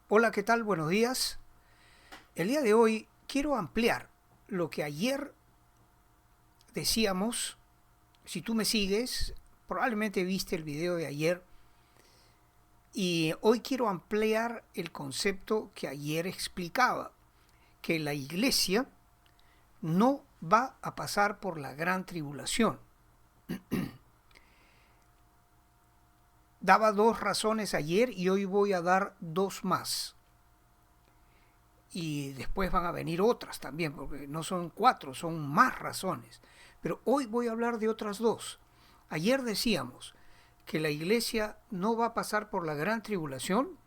Hola, ¿qué tal? Buenos días. El día de hoy quiero ampliar lo que ayer decíamos. Si tú me sigues, probablemente viste el video de ayer y hoy quiero ampliar el concepto que ayer explicaba, que la iglesia no va a pasar por la gran tribulación. Daba dos razones ayer y hoy voy a dar dos más. Y después van a venir otras también, porque no son cuatro, son más razones. Pero hoy voy a hablar de otras dos. Ayer decíamos que la iglesia no va a pasar por la gran tribulación,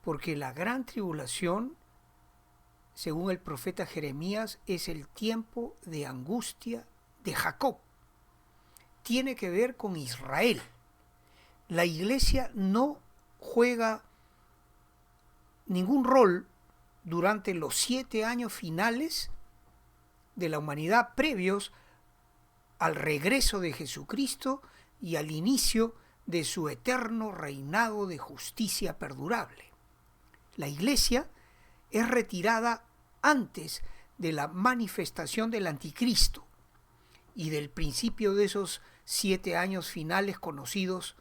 porque la gran tribulación, según el profeta Jeremías, es el tiempo de angustia de Jacob. Tiene que ver con Israel. La iglesia no juega ningún rol durante los 7 años finales de la humanidad previos al regreso de Jesucristo y al inicio de su eterno reinado de justicia perdurable. La iglesia es retirada antes de la manifestación del anticristo y del principio de esos 7 años finales conocidos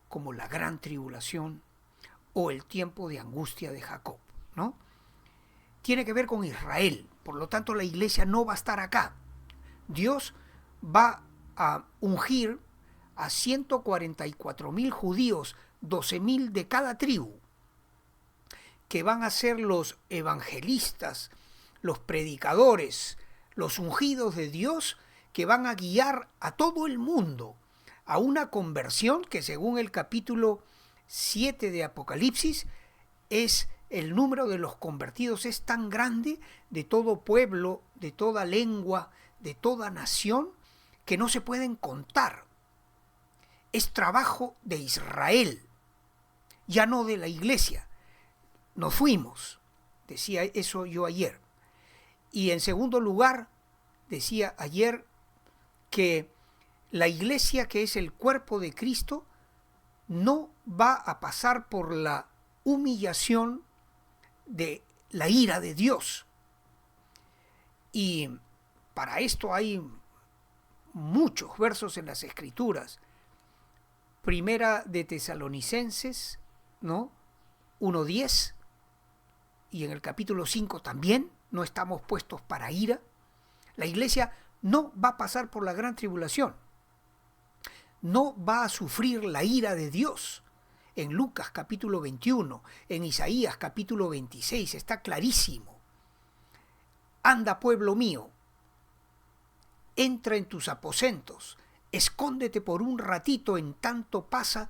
como la gran tribulación o el tiempo de angustia de Jacob, ¿no? Tiene que ver con Israel, por lo tanto la iglesia no va a estar acá. Dios va a ungir a 144,000 judíos, 12,000 de cada tribu, que van a ser los evangelistas, los predicadores, los ungidos de Dios, que van a guiar a todo el mundo a una conversión que, según el capítulo 7 de Apocalipsis, es el número de los convertidos es tan grande, de todo pueblo, de toda lengua, de toda nación, que no se pueden contar. Es trabajo de Israel, ya no de la iglesia. Nos fuimos, decía eso yo ayer. Y en segundo lugar, decía ayer que la iglesia, que es el cuerpo de Cristo, no va a pasar por la humillación de la ira de Dios. Y para esto hay muchos versos en las Escrituras. Primera de Tesalonicenses, ¿no? 1:10, y en el capítulo 5 también, no estamos puestos para ira. La iglesia no va a pasar por la gran tribulación. No va a sufrir la ira de Dios. En Lucas capítulo 21, en Isaías capítulo 26, está clarísimo. Anda, pueblo mío, entra en tus aposentos, escóndete por un ratito en tanto pasa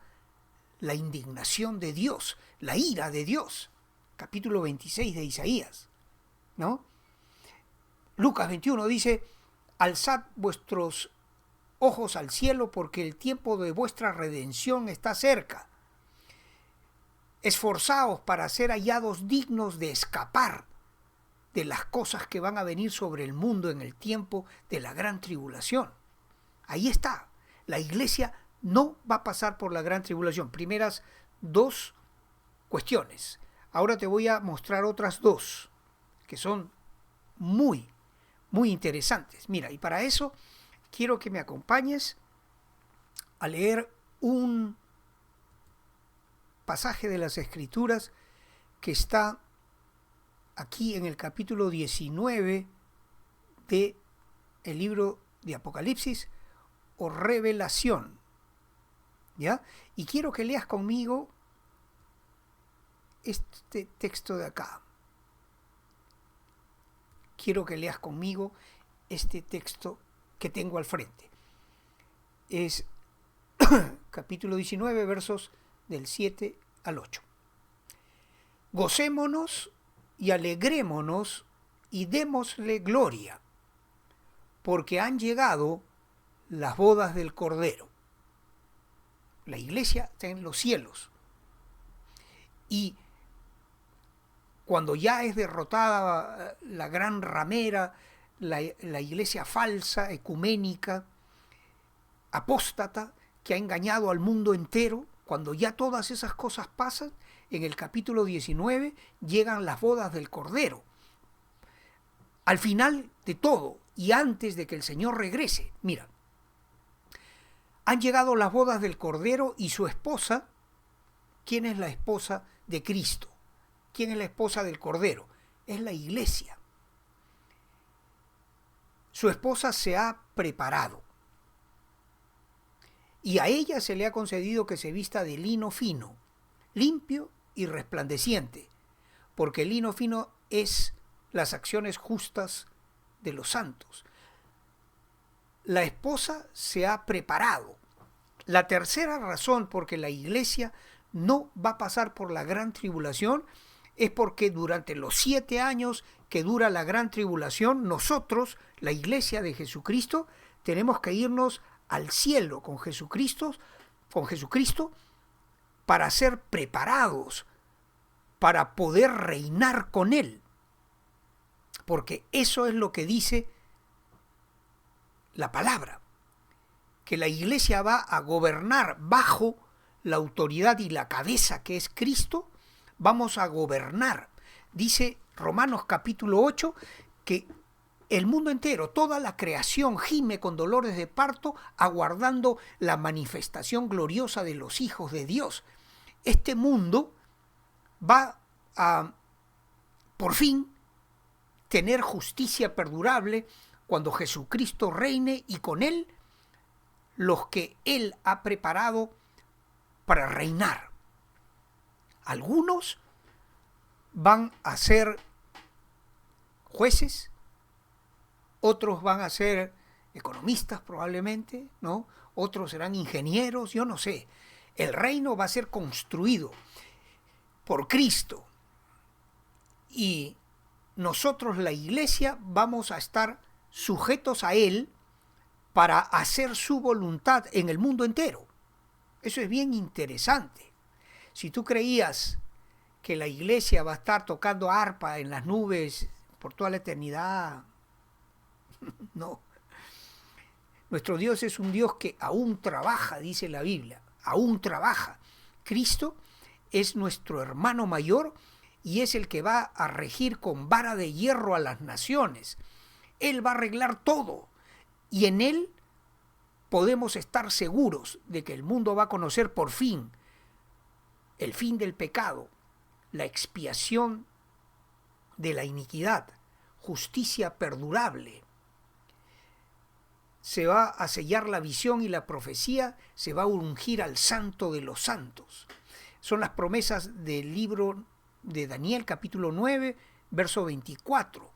la indignación de Dios, la ira de Dios. Capítulo 26 de Isaías, ¿no? Lucas 21 dice, alzad vuestros ojos al cielo porque el tiempo de vuestra redención está cerca. Esforzaos para ser hallados dignos de escapar de las cosas que van a venir sobre el mundo en el tiempo de la gran tribulación. Ahí está. La iglesia no va a pasar por la gran tribulación. Primeras dos cuestiones. Ahora te voy a mostrar otras dos que son muy, muy interesantes. Mira, y para eso quiero que me acompañes a leer un pasaje de las Escrituras que está aquí en el capítulo 19 de el libro de Apocalipsis o Revelación, ¿ya? Y quiero que leas conmigo este texto de acá. Quiero que leas conmigo este texto que tengo al frente. Es capítulo 19, versos del 7 al 8. Gocémonos y alegrémonos y démosle gloria, porque han llegado las bodas del Cordero. La iglesia está en los cielos. Y cuando ya es derrotada la gran ramera, la iglesia falsa, ecuménica, apóstata, que ha engañado al mundo entero, Cuando ya todas esas cosas pasan, en el capítulo 19 llegan las bodas del Cordero. Al final de todo y antes de que el Señor regrese, mira, han llegado las bodas del Cordero y su esposa. ¿Quién es la esposa de Cristo? ¿Quién es la esposa del Cordero? Es la iglesia. Su esposa se ha preparado y a ella se le ha concedido que se vista de lino fino, limpio y resplandeciente, porque el lino fino es las acciones justas de los santos. La esposa se ha preparado. La tercera razón por que la iglesia no va a pasar por la gran tribulación es porque durante los 7 años que dura la gran tribulación, nosotros, la iglesia de Jesucristo, tenemos que irnos al cielo con Jesucristo para ser preparados, para poder reinar con Él. Porque eso es lo que dice la palabra, que la iglesia va a gobernar bajo la autoridad y la cabeza que es Cristo. Vamos a gobernar. Dice Romanos capítulo 8 que el mundo entero, toda la creación gime con dolores de parto aguardando la manifestación gloriosa de los hijos de Dios. Este mundo va a, por fin, tener justicia perdurable cuando Jesucristo reine y con Él los que Él ha preparado para reinar. Algunos van a ser jueces, otros van a ser economistas probablemente, ¿no? Otros serán ingenieros, yo no sé. El reino va a ser construido por Cristo y nosotros, la iglesia, vamos a estar sujetos a Él para hacer su voluntad en el mundo entero. Eso es bien interesante. Si tú creías que la iglesia va a estar tocando arpa en las nubes por toda la eternidad, no. Nuestro Dios es un Dios que aún trabaja, dice la Biblia, aún trabaja. Cristo es nuestro hermano mayor y es el que va a regir con vara de hierro a las naciones. Él va a arreglar todo y en Él podemos estar seguros de que el mundo va a conocer por fin el fin del pecado, la expiación de la iniquidad, justicia perdurable. Se va a sellar la visión y la profecía, se va a ungir al santo de los santos. Son las promesas del libro de Daniel, capítulo 9, verso 24.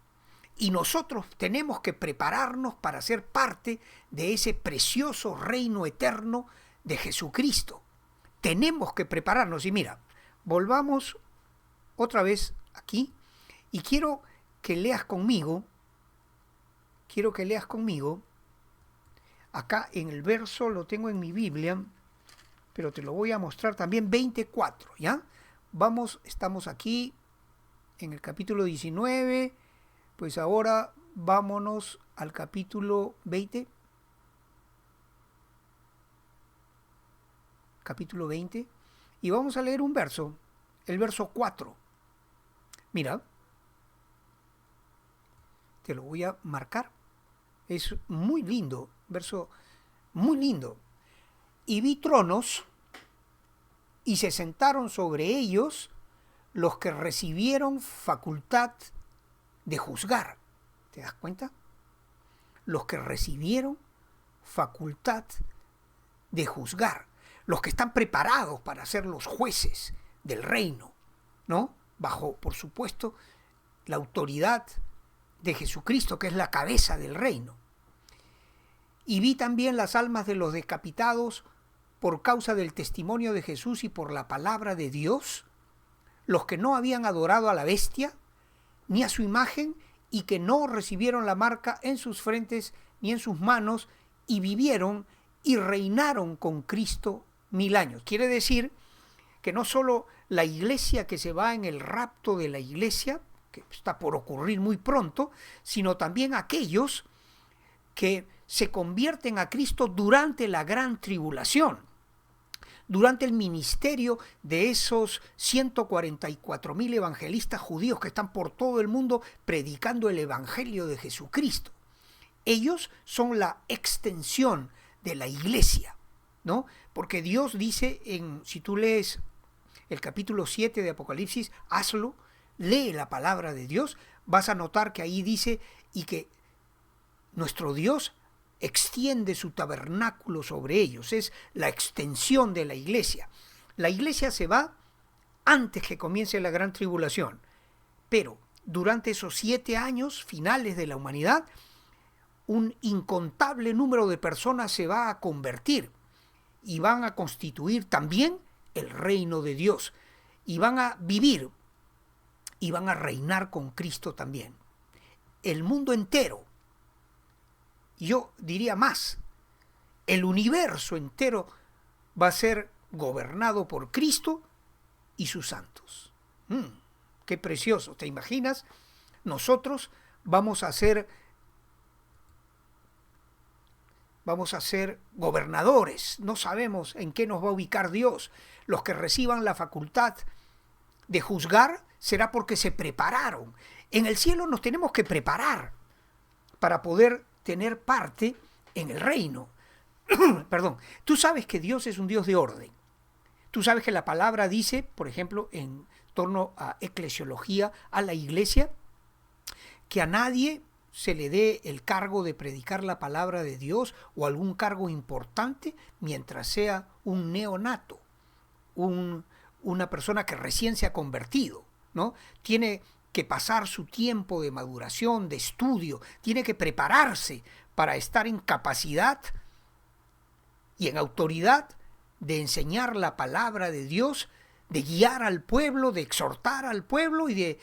Y nosotros tenemos que prepararnos para ser parte de ese precioso reino eterno de Jesucristo. Tenemos que prepararnos. Y mira, volvamos otra vez aquí y quiero que leas conmigo, acá en el verso, lo tengo en mi Biblia, pero te lo voy a mostrar también, 24, ¿ya? Vamos, estamos aquí en el capítulo 19, pues ahora vámonos al capítulo 20. Capítulo 20, y vamos a leer un verso, el verso 4. Mira, te lo voy a marcar. Es muy lindo, verso muy lindo. Y vi tronos, y se sentaron sobre ellos los que recibieron facultad de juzgar. ¿Te das cuenta? Los que recibieron facultad de juzgar. Los que están preparados para ser los jueces del reino, ¿no? Bajo, por supuesto, la autoridad de Jesucristo, que es la cabeza del reino. Y vi también las almas de los decapitados por causa del testimonio de Jesús y por la palabra de Dios, los que no habían adorado a la bestia, ni a su imagen, y que no recibieron la marca en sus frentes ni en sus manos, y vivieron y reinaron con Cristo 1000 años. Quiere decir que no solo la iglesia que se va en el rapto de la iglesia, que está por ocurrir muy pronto, sino también aquellos que se convierten a Cristo durante la gran tribulación. durante el ministerio de esos 144.000 evangelistas judíos que están por todo el mundo predicando el evangelio de Jesucristo. Ellos son la extensión de la iglesia, ¿no? Porque Dios dice, si tú lees el capítulo 7 de Apocalipsis, hazlo, lee la palabra de Dios, vas a notar que ahí dice, y que nuestro Dios extiende su tabernáculo sobre ellos, es la extensión de la iglesia. La iglesia se va antes que comience la gran tribulación, pero durante esos 7 años finales de la humanidad, un incontable número de personas se va a convertir y van a constituir también el reino de Dios y van a vivir y van a reinar con Cristo también. El mundo entero, yo diría más, el universo entero va a ser gobernado por Cristo y sus santos. Qué precioso, ¿te imaginas? Nosotros vamos a ser gobernadores, no sabemos en qué nos va a ubicar Dios. Los que reciban la facultad de juzgar será porque se prepararon. En el cielo nos tenemos que preparar para poder tener parte en el reino. Perdón, tú sabes que Dios es un Dios de orden. Tú sabes que la palabra dice, por ejemplo, en torno a eclesiología, a la iglesia, que a nadie se le dé el cargo de predicar la palabra de Dios o algún cargo importante mientras sea un neonato, una persona que recién se ha convertido, ¿no? Tiene que pasar su tiempo de maduración, de estudio, tiene que prepararse para estar en capacidad y en autoridad de enseñar la palabra de Dios, de guiar al pueblo, de exhortar al pueblo y de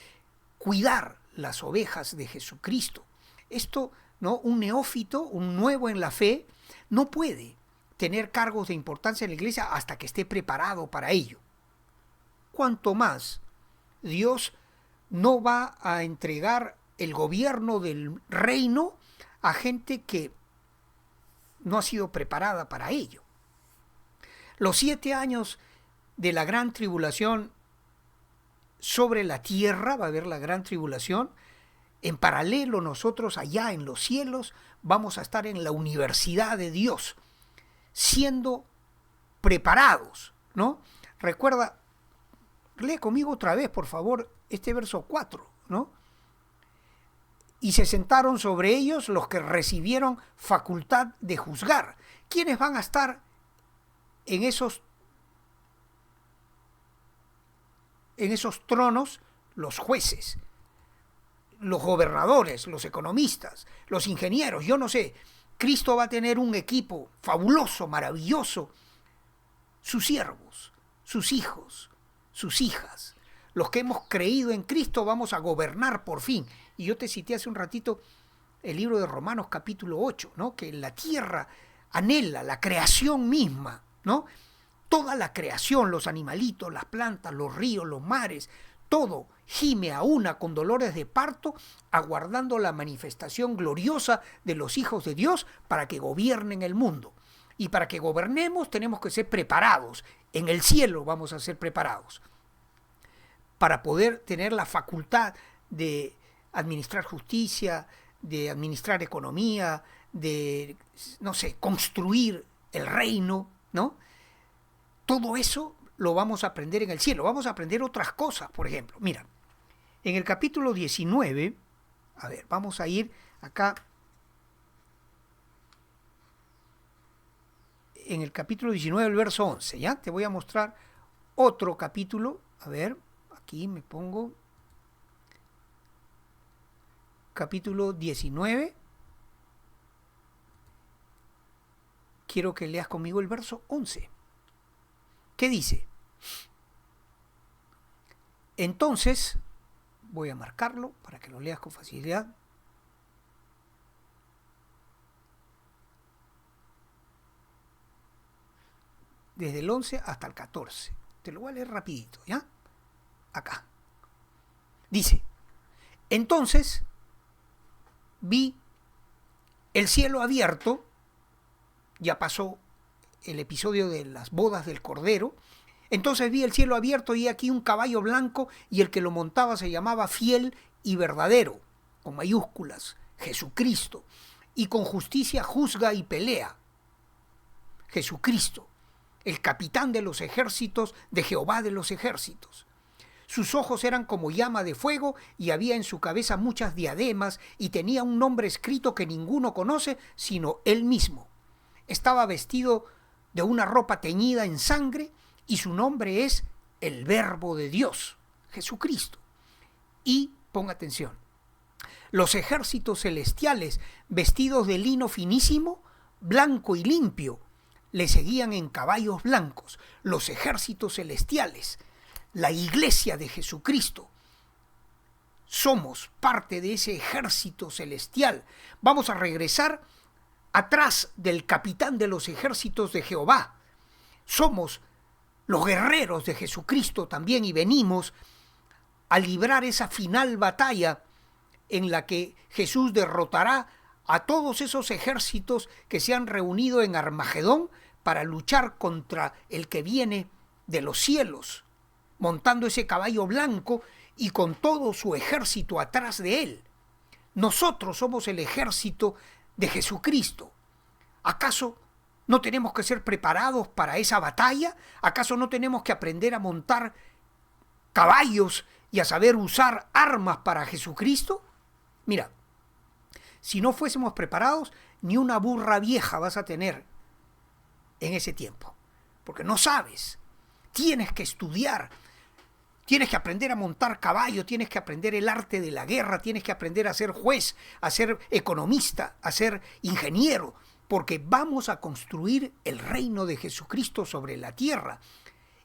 cuidar las ovejas de Jesucristo. Esto, ¿no? Un neófito, un nuevo en la fe, no puede tener cargos de importancia en la iglesia hasta que esté preparado para ello. Cuanto más Dios no va a entregar el gobierno del reino a gente que no ha sido preparada para ello. Los 7 años de la gran tribulación sobre la tierra, va a haber la gran tribulación. En paralelo, nosotros allá en los cielos vamos a estar en la universidad de Dios, siendo preparados, ¿no? Recuerda, lee conmigo otra vez, por favor, este verso 4, ¿no? Y se sentaron sobre ellos los que recibieron facultad de juzgar. ¿Quiénes van a estar en esos tronos? Los jueces, los gobernadores, los economistas, los ingenieros, yo no sé. Cristo va a tener un equipo fabuloso, maravilloso. Sus siervos, sus hijos, sus hijas. Los que hemos creído en Cristo vamos a gobernar por fin. Y yo te cité hace un ratito el libro de Romanos capítulo 8, ¿no? Que la tierra anhela, la creación misma, ¿no? Toda la creación, los animalitos, las plantas, los ríos, los mares, todo gime a una con dolores de parto, aguardando la manifestación gloriosa de los hijos de Dios para que gobiernen el mundo. Y para que gobernemos tenemos que ser preparados. En el cielo vamos a ser preparados para poder tener la facultad de administrar justicia, de administrar economía, de, no sé, construir el reino, ¿no? Todo eso lo vamos a aprender en el cielo. Vamos a aprender otras cosas, por ejemplo. Mira, en el capítulo 19, a ver, vamos a ir acá. En el capítulo 19, el verso 11, ¿ya? Te voy a mostrar otro capítulo. A ver, aquí me pongo. Capítulo 19. Quiero que leas conmigo el verso 11. ¿Qué dice? Entonces, voy a marcarlo para que lo leas con facilidad. Desde el 11 hasta el 14. Te lo voy a leer rapidito, ¿ya? Acá. Dice, entonces vi el cielo abierto, ya pasó el episodio de las bodas del Cordero. Entonces vi el cielo abierto y aquí un caballo blanco y el que lo montaba se llamaba Fiel y Verdadero, con mayúsculas, Jesucristo, y con justicia juzga y pelea. Jesucristo, el capitán de los ejércitos de Jehová de los ejércitos. Sus ojos eran como llama de fuego y había en su cabeza muchas diademas y tenía un nombre escrito que ninguno conoce sino él mismo. Estaba vestido de una ropa teñida en sangre y su nombre es el Verbo de Dios, Jesucristo. Y, ponga atención, los ejércitos celestiales vestidos de lino finísimo, blanco y limpio, le seguían en caballos blancos. Los ejércitos celestiales, la iglesia de Jesucristo, somos parte de ese ejército celestial. Vamos a regresar atrás del capitán de los ejércitos de Jehová. Somos los guerreros de Jesucristo también y venimos a librar esa final batalla en la que Jesús derrotará a todos esos ejércitos que se han reunido en Armagedón para luchar contra el que viene de los cielos, montando ese caballo blanco y con todo su ejército atrás de él. Nosotros somos el ejército de Jesucristo. ¿Acaso no tenemos que ser preparados para esa batalla? ¿Acaso no tenemos que aprender a montar caballos y a saber usar armas para Jesucristo? Mira, si no fuésemos preparados, ni una burra vieja vas a tener en ese tiempo, porque no sabes. Tienes que estudiar, tienes que aprender a montar caballo, tienes que aprender el arte de la guerra, tienes que aprender a ser juez, a ser economista, a ser ingeniero, porque vamos a construir el reino de Jesucristo sobre la tierra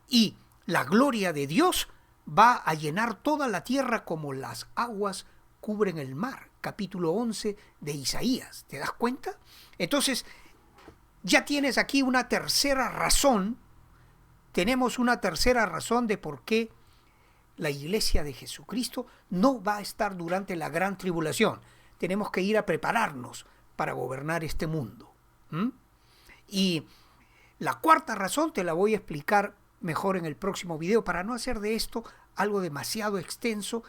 y la gloria de Dios va a llenar toda la tierra como las aguas cubren el mar. Capítulo 11 de Isaías. ¿Te das cuenta? Entonces, ya tienes aquí una tercera razón. Tenemos una tercera razón de por qué la iglesia de Jesucristo no va a estar durante la gran tribulación. Tenemos que ir a prepararnos para gobernar este mundo. Y la cuarta razón te la voy a explicar mejor en el próximo video para no hacer de esto algo demasiado extenso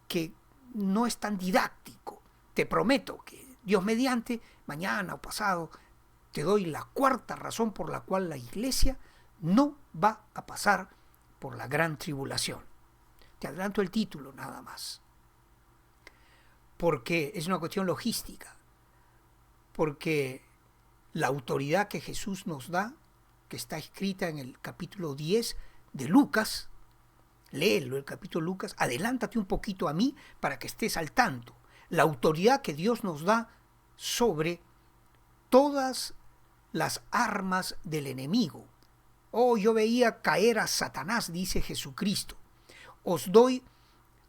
que no es tan didáctico. Te prometo que Dios mediante, mañana o pasado, te doy la cuarta razón por la cual la iglesia no va a pasar por la gran tribulación. Te adelanto el título nada más. Porque es una cuestión logística. Porque la autoridad que Jesús nos da, que está escrita en el capítulo 10 de Lucas, léelo el capítulo de Lucas, adelántate un poquito a mí para que estés al tanto. La autoridad que Dios nos da sobre todas las armas del enemigo. Oh, yo veía caer a Satanás, dice Jesucristo. Os doy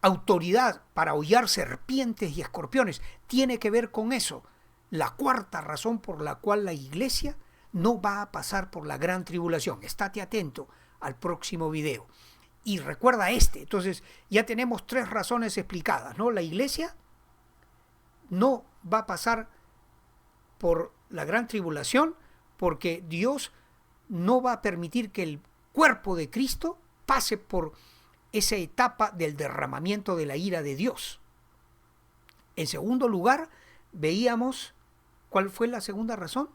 autoridad para hollar serpientes y escorpiones. Tiene que ver con eso. La cuarta razón por la cual la iglesia no va a pasar por la gran tribulación. Estate atento al próximo video. Y recuerda entonces ya tenemos 3 razones explicadas, ¿no? La iglesia no va a pasar por la gran tribulación porque Dios no va a permitir que el cuerpo de Cristo pase por esa etapa del derramamiento de la ira de Dios. En segundo lugar, veíamos, ¿cuál fue la segunda razón?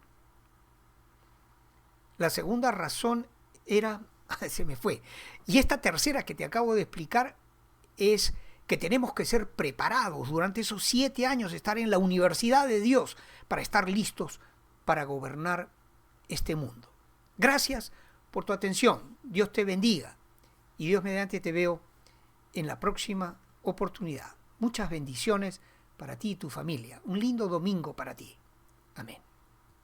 La segunda razón era, se me fue. Y esta tercera que te acabo de explicar es que tenemos que ser preparados durante esos 7 años, estar en la universidad de Dios para estar listos para gobernar este mundo. Gracias por tu atención. Dios te bendiga. Y Dios mediante te veo en la próxima oportunidad. Muchas bendiciones para ti y tu familia. Un lindo domingo para ti. Amén.